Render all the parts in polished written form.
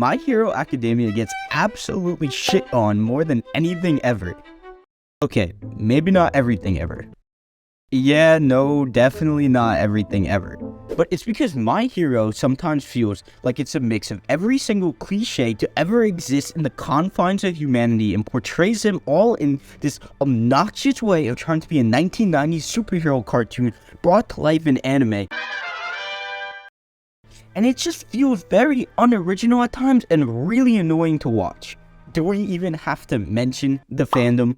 My Hero Academia gets absolutely shit on more than anything ever. Okay, maybe not everything ever. Yeah, no, definitely not everything ever. But it's because My Hero sometimes feels like it's a mix of every single cliche to ever exist in the confines of humanity and portrays them all in this obnoxious way of trying to be a 1990s superhero cartoon brought to life in anime. And it just feels very unoriginal at times and really annoying to watch. Do we even have to mention the fandom?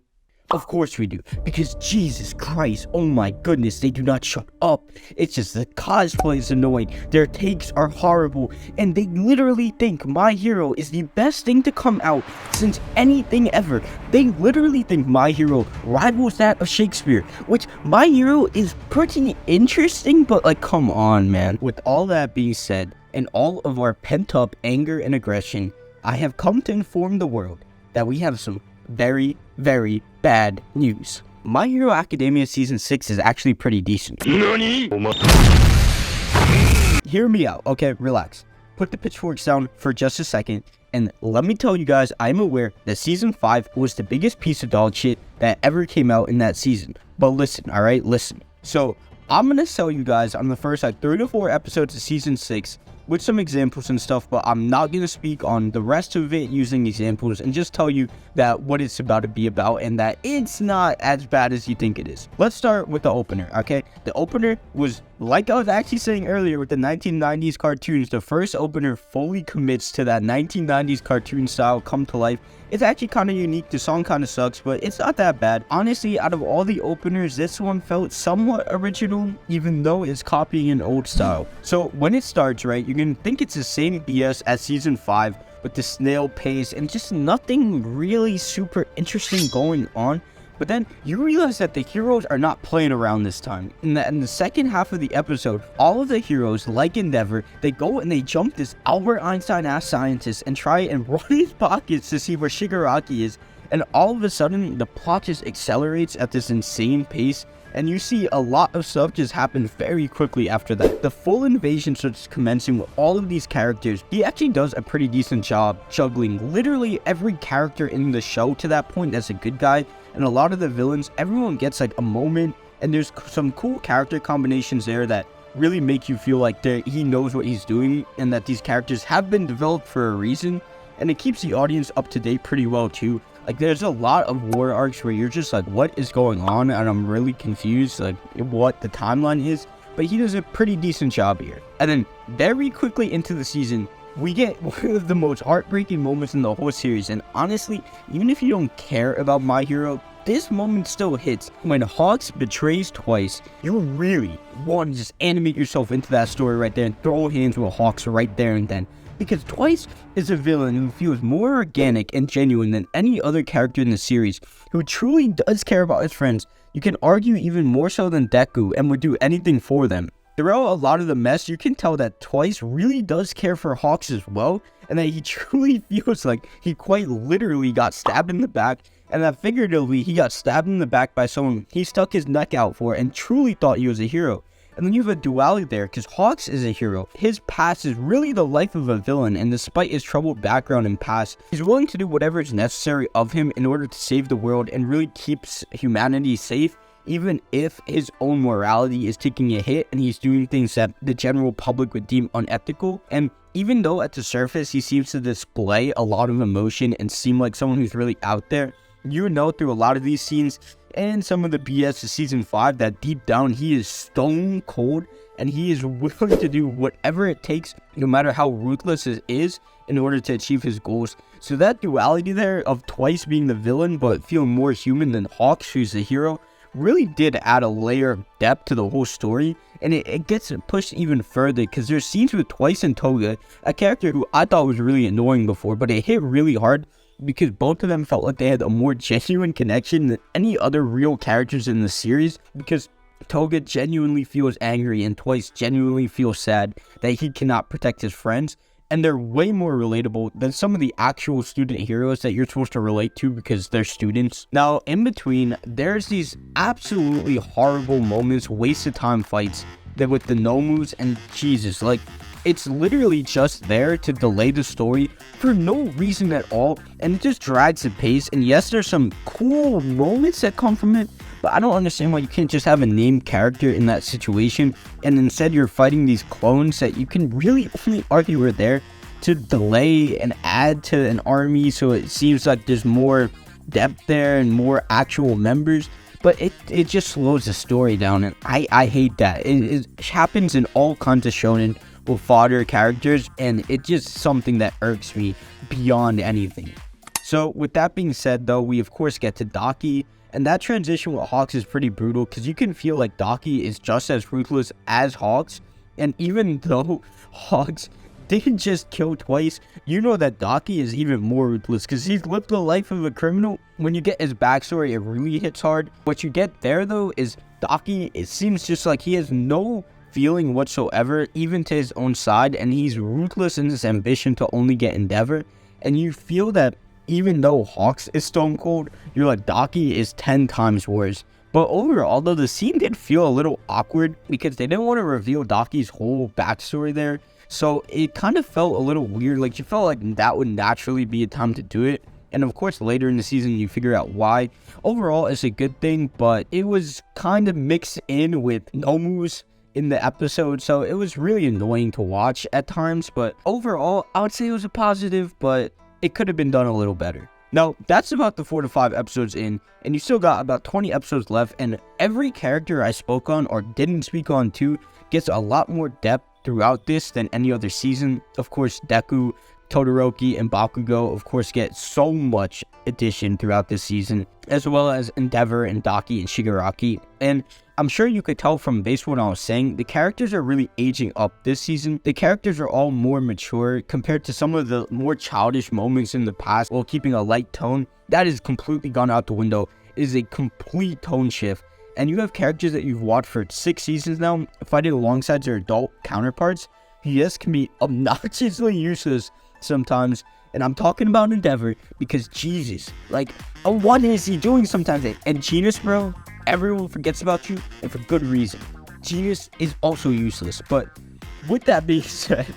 Of course we do, because Jesus Christ, oh my goodness, they do not shut up. It's just the cosplay is annoying, their takes are horrible, and they literally think My Hero is the best thing to come out since anything ever. They literally think My Hero rivals that of Shakespeare, which My Hero is pretty interesting, but like, come on, man. With all that being said, and all of our pent-up anger and aggression, I have come to inform the world that we have some very, very bad news. My Hero Academia Season 6 is actually pretty decent. NANI? Hear me out, okay? Relax. Put the pitchforks down for just a second, and let me tell you guys, I'm aware that Season 5 was the biggest piece of dog shit that ever came out in that season. But listen, alright? Listen. So, I'm gonna tell you guys on the first 3 to 4 episodes of Season 6 with some examples and stuff, but I'm not gonna speak on the rest of it using examples and just tell you that what it's about to be about and that it's not as bad as you think it is. Let's start with the opener, okay? The opener was, like I was actually saying earlier with the 1990s cartoons, the first opener fully commits to that 1990s cartoon style come to life. It's actually kind of unique, the song kind of sucks, but it's not that bad. Honestly, out of all the openers, this one felt somewhat original, even though it's copying an old style. So when it starts, right, you're gonna think it's the same BS as Season 5, with the snail pace and just nothing really super interesting going on. But then you realize that the heroes are not playing around this time. In the second half of the episode, all of the heroes, like Endeavor, they go and they jump this Albert Einstein-ass scientist and try and run his pockets to see where Shigaraki is. And all of a sudden, the plot just accelerates at this insane pace. And you see a lot of stuff just happen very quickly after that. The full invasion starts commencing with all of these characters. He actually does a pretty decent job juggling literally every character in the show to that point as a good guy. And a lot of the villains, everyone gets like a moment. And there's some cool character combinations there that really make you feel like he knows what he's doing. And that these characters have been developed for a reason. And it keeps the audience up to date pretty well too. Like, there's a lot of war arcs where you're just like, what is going on? And I'm really confused, like, what the timeline is. But he does a pretty decent job here. And then, very quickly into the season, we get one of the most heartbreaking moments in the whole series. And honestly, even if you don't care about My Hero, this moment still hits. When Hawks betrays Twice, you really want to just animate yourself into that story right there and throw hands with Hawks right there and then. Because Twice is a villain who feels more organic and genuine than any other character in the series, who truly does care about his friends. You can argue even more so than Deku and would do anything for them. Throughout a lot of the mess, you can tell that Twice really does care for Hawks as well, and that he truly feels like he quite literally got stabbed in the back, and that figuratively he got stabbed in the back by someone he stuck his neck out for and truly thought he was a hero. And then you have a duality there, because Hawks is a hero. His past is really the life of a villain, and despite his troubled background and past, he's willing to do whatever is necessary of him in order to save the world and really keeps humanity safe, even if his own morality is taking a hit and he's doing things that the general public would deem unethical. And even though at the surface he seems to display a lot of emotion and seem like someone who's really out there, you know through a lot of these scenes and some of the BS of Season 5 that deep down he is stone cold and he is willing to do whatever it takes, no matter how ruthless it is, in order to achieve his goals. So that duality there of Twice being the villain but feeling more human than Hawks, who's the hero, really did add a layer of depth to the whole story. And it gets pushed even further because there's scenes with Twice and Toga, a character who I thought was really annoying before, but it hit really hard because both of them felt like they had a more genuine connection than any other real characters in the series, because Toga genuinely feels angry and Twice genuinely feels sad that he cannot protect his friends, and they're way more relatable than some of the actual student heroes that you're supposed to relate to because they're students. Now, in between, there's these absolutely horrible moments, wasted time fights, that with the Nomus, and Jesus, like, it's literally just there to delay the story for no reason at all, and it just drags the pace. And yes, there's some cool moments that come from it, but I don't understand why you can't just have a named character in that situation, and instead you're fighting these clones that you can really only argue are there to delay and add to an army, so it seems like there's more depth there and more actual members. But it just slows the story down, and I hate that. It happens in all kinds of shonen with fodder characters, and it's just something that irks me beyond anything. So with that being said, though, we of course get to Daki, and that transition with Hawks is pretty brutal because you can feel like Daki is just as ruthless as Hawks, and even though Hawks didn't just kill twice, you know that Daki is even more ruthless because he's lived the life of a criminal. When you get his backstory, it really hits hard. What you get there, though, is Daki, it seems just like he has no feeling whatsoever, even to his own side, and he's ruthless in his ambition to only get Endeavor. And you feel that even though Hawks is stone cold, you're like, Daki is 10 times worse. But overall, though, the scene did feel a little awkward because they didn't want to reveal Daki's whole backstory there. So it kind of felt a little weird. Like, you felt like that would naturally be a time to do it. And of course, later in the season, you figure out why. Overall, it's a good thing, but it was kind of mixed in with Nomus in the episode. So it was really annoying to watch at times. But overall, I would say it was a positive, but it could have been done a little better. Now, that's about the 4 to 5 episodes in, and you still got about 20 episodes left. And every character I spoke on or didn't speak on too gets a lot more depth throughout this than any other season. Of course, Deku, Todoroki, and Bakugo, of course, get so much addition throughout this season, as well as Endeavor and Daki and Shigaraki. And I'm sure you could tell from based on what I was saying, the characters are really aging up this season. The characters are all more mature compared to some of the more childish moments in the past while keeping a light tone. That is completely gone out the window. It is a complete tone shift. And you have characters that you've watched for 6 seasons now fighting alongside their adult counterparts who just can be obnoxiously useless sometimes. And I'm talking about Endeavor because, Jesus, like, what is he doing sometimes? And Genius, bro, everyone forgets about you, and for good reason. Genius is also useless. But with that being said,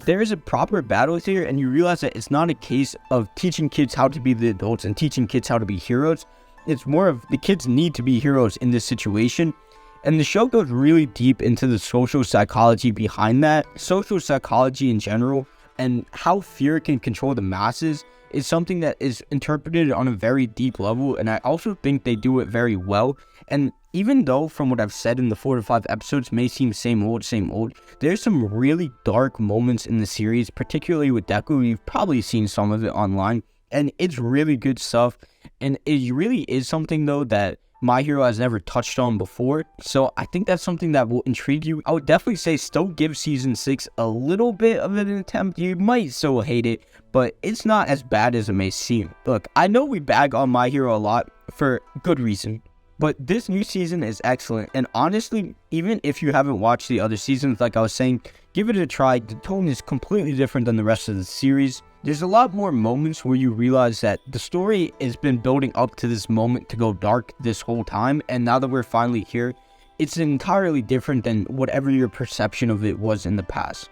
there is a proper battle here, and you realize that it's not a case of teaching kids how to be the adults and teaching kids how to be heroes. It's more of the kids need to be heroes in this situation. And the show goes really deep into the social psychology behind that. Social psychology in general and how fear can control the masses is something that is interpreted on a very deep level. And I also think they do it very well. And even though from what I've said in the 4 to 5 episodes may seem same old, there's some really dark moments in the series, particularly with Deku. You've probably seen some of it online. And it's really good stuff. And it really is something, though, that My Hero has never touched on before. So I think that's something that will intrigue you. I would definitely say still give Season 6 a little bit of an attempt. You might still hate it, but it's not as bad as it may seem. Look, I know we bag on My Hero a lot for good reason. But this new season is excellent. And honestly, even if you haven't watched the other seasons, like I was saying, give it a try. The tone is completely different than the rest of the series. There's a lot more moments where you realize that the story has been building up to this moment to go dark this whole time. And now that we're finally here, it's entirely different than whatever your perception of it was in the past.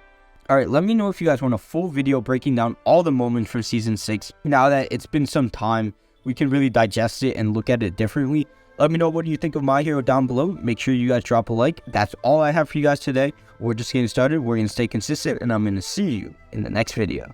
Alright, let me know if you guys want a full video breaking down all the moments from Season 6. Now that it's been some time, we can really digest it and look at it differently. Let me know what you think of My Hero down below. Make sure you guys drop a like. That's all I have for you guys today. We're just getting started. We're going to stay consistent, and I'm going to see you in the next video.